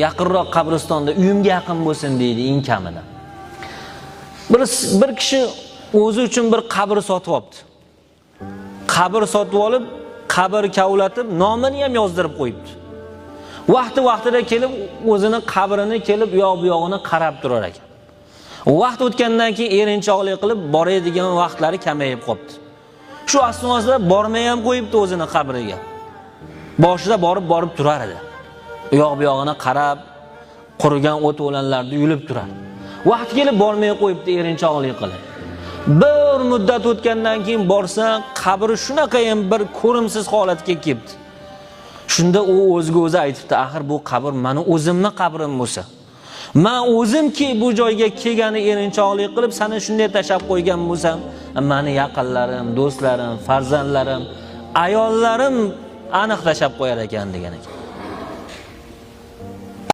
yaqinroq qabristonda uyimga yaqin bo'lsin deydi eng kamida. Bir kishi o'zi uchun bir qabr sotib olibdi. Qabr sotib olib, qabr kavlatib, nomini ham yozdirib qo'yibdi. Vaqti-vaqtida kelib o'zini qabrini kelib u yoq bu yog'ini qarab turar ekan. Vaqt o'tgandan keyin erinchoqlik qilib boradigan vaqtlari kamayib qopti. Shu asnosida bormay ham qo'yibdi o'zini qabriga. Boshida borib turar edi. U yoq bu yog'ini qarab, qurigan o't o'lanlarni yulib turar. Vaqt kelib bormay qo'yibdi erinchoqlik qilib. Bir muddat o'tgandan keyin borsa, qabri shunaqa ham bir ko'rimsiz holatga kelibdi. Shunda u o'ziga o'zi aytibdi, axir bu qabr meni o'zimni qabrim bo'lsa. Men o'zimki bu joyga kelgani erinchoqlik qilib, seni shunday tashab qo'ygan bo'lsam, meni yaqinlarim, do'stlarim, farzandlarim, ayollarim aniq tashab qo'yar ekan degan ekan.